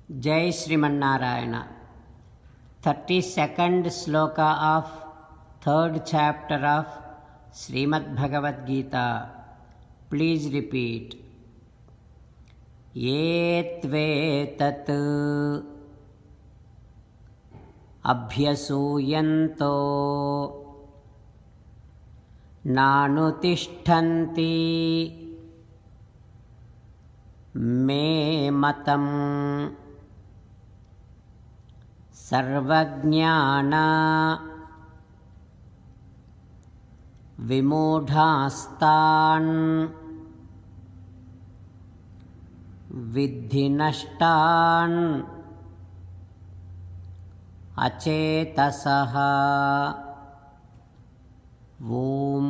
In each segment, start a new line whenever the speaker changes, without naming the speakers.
Jai Srimanarayana. 32nd sloka of 3rd chapter of Srimad Bhagavad Gita. Please repeat. Yetvetat abhyasuyanto nanutishtanti me matam सर्वज्ञाना विमूढास्तान् विद्धि नष्टान् अचेतसः। ओम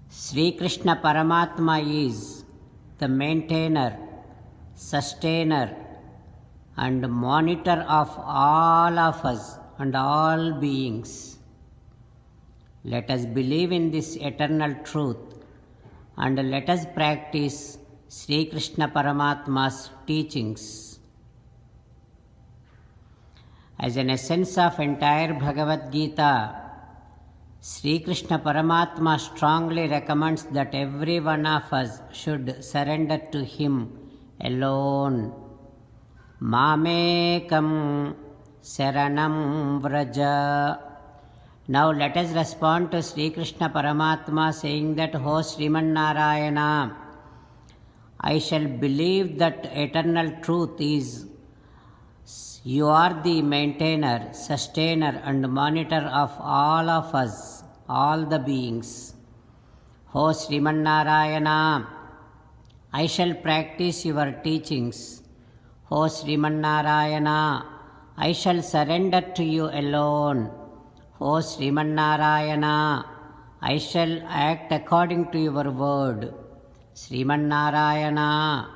Sri Krishna Paramatma is the maintainer, sustainer and monitor of all of us and all beings. Let us believe in this eternal truth and let us practice Sri Krishna Paramatma's teachings. As an essence of entire Bhagavad Gita, Sri Krishna Paramatma strongly recommends that every one of us should surrender to him alone. Mamekam Saranam Vraja. Now let us respond to Sri Krishna Paramatma saying that, O Sriman Narayana, I shall believe that eternal truth is you are the maintainer, sustainer and monitor of all of us, all the beings. O Sriman Narayana, I shall practice your teachings. O Sriman Narayana, I shall surrender to you alone. O Sriman Narayana, I shall act according to your word. Sriman Narayana,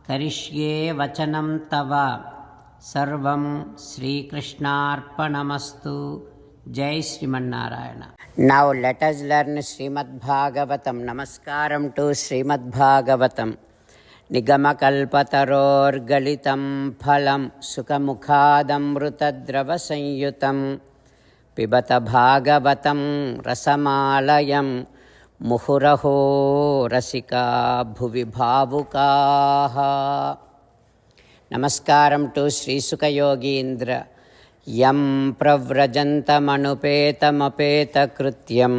Karishye Vachanam Tava. Sarvam Sri Krishnarpanamastu. Jai Sriman Narayana. Now let us learn Srimad Bhagavatam. Namaskaram to Srimad Bhagavatam. निगमकल्पतरोर्गलितं फलं सुखमुखादमृतद्रवसंयुतं पिबत भागवतं रसमालयं मुहुरहो रसिका भुवि भावुकाः. नमस्कारं to श्रीसुखयोगीन्द्र. यं प्रव्रजन्तमनुपेतमपेतकृत्यं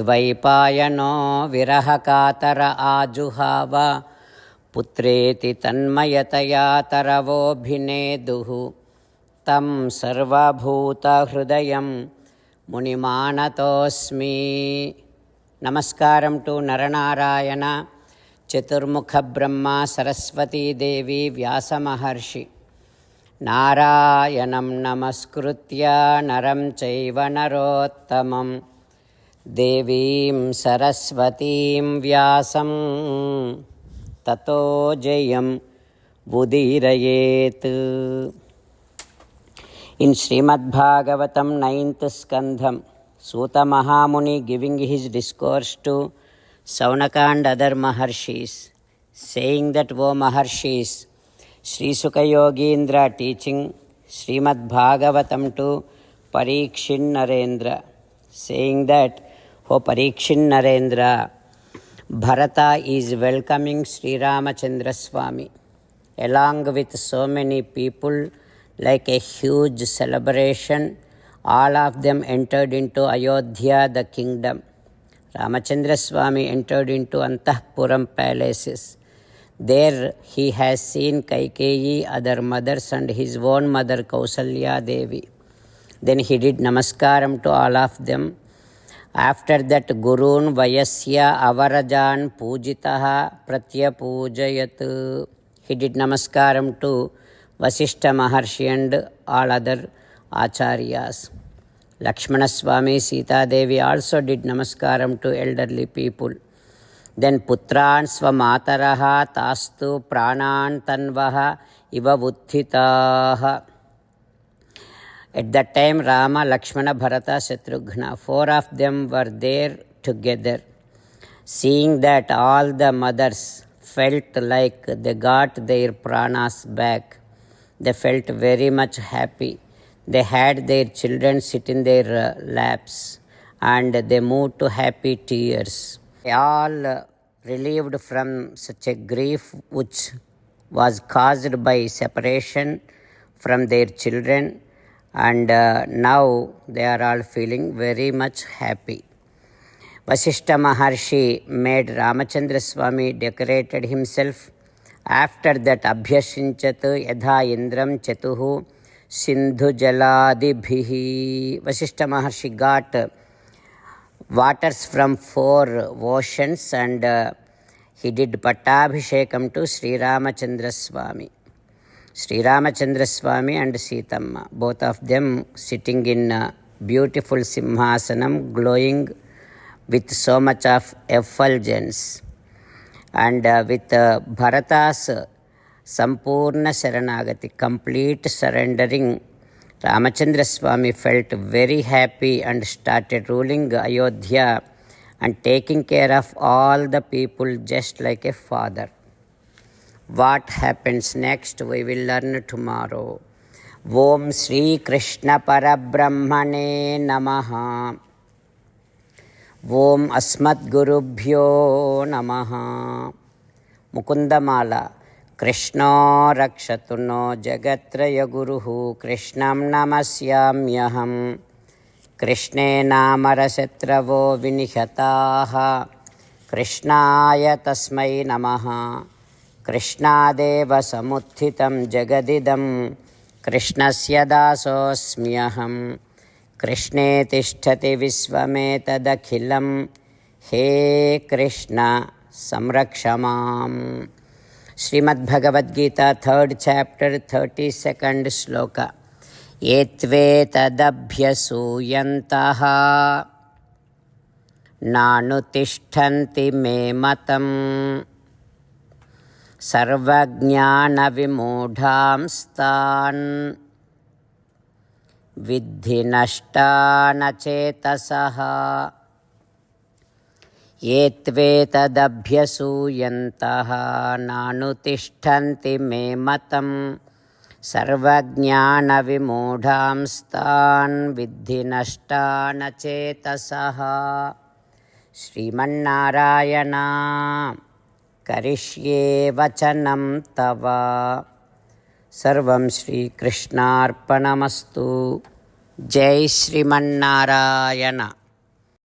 द्वैपायनो विरहकातर आजुहाव पुत्रेति तन्मयतया तरवोऽभिनेदुः तं सर्वभूतहृदयं मुनिमानतोऽस्मि. नमस्कारं to Narnarayan, चतुर्मुखब्रह्मा, Saraswati देवी, व्यासमहर्षि. नारायणं नमस्कृत्य नरं चैव नरोत्तमं देवीं सरस्वतीं व्यासं ततो जयं उदीरयेत्. In Srimad Bhagavatam 9th Skandham, Suta Mahamuni giving his discourse to Saunaka and other Maharshis, saying that, O Maharshis, Sri Sukha Yogindra teaching Srimad Bhagavatam to Parikshin Narendra, saying that, O Parikshin Narendra, Bharata is welcoming Sri Ramachandra Swami along with so many people, like a huge celebration. All of them entered into Ayodhya, the kingdom. Ramachandra Swami entered into Antahpuram palaces. There he has seen Kaikeyi, other mothers and his own mother Kausalya Devi. Then he did namaskaram to all of them. After that, Gurun Vayasya Avarajan Pujitaha Pratyapujayat. He did namaskaram to Vasishta Maharshi and all other Acharyas. Lakshmana Swami, Sita Devi also did namaskaram to elderly people. Then Putran Svamataraha Tastu Pranan Tanvaha Iva Vuthitaha. At that time, Rama, Lakshmana, Bharata, Shatrughna, 4 of them were there together. Seeing that all the mothers felt like they got their pranas back. They felt very much happy. They had their children sit in their laps and they moved to happy tears. They all relieved from such a grief which was caused by separation from their children, and now they are all feeling very much happy. Vasishtha Maharshi made Ramachandra Swami decorated himself. After that, Abhyasinchat yadha indram chatuhu sindhu jaladibhihi. Vasishtha Maharshi got waters from 4 oceans and he did Pattabhishekam to Sri Ramachandra Swami. Sri Ramachandra Swami and Sitamma, both of them sitting in a beautiful Simhasanam, glowing with so much of effulgence. And with Bharata's Sampurna Saranagati, complete surrendering, Ramachandra Swami felt very happy and started ruling Ayodhya and taking care of all the people just like a father. What happens next we will learn tomorrow. Om Shri Krishna Parabrahmane Namaha. Om Asmat Gurubhyo Namaha. Mukundamala. Krishna Rakshatu no Jagatraya Guruhu Krishnam Namasyamyaham. Krishne Namarasetravo Vinihataha. Krishnaya Tasmai Namaha. Krishnadeva Samuthitam Jagadidam Krishnasya Dasosmyaham. Krishne Tishtati Visvametadakhilam. He Krishna Samrakshamam. Srimad Bhagavad Gita, 3rd chapter, 32nd sloka. Etvetadabhyasuyantaha nanutishtanti me matam sarvajnana vimudhamstan viddhi nashtana chetasaha. Etvetadabhyasuyantaha nanutishtanti me matam sarvajnana vimudhamstan viddhi nashtana chetasaha. Srimannarayana karishye vachanam tava. Sarvam Shri Krishnarpanamastu. Jai Srimannarayana.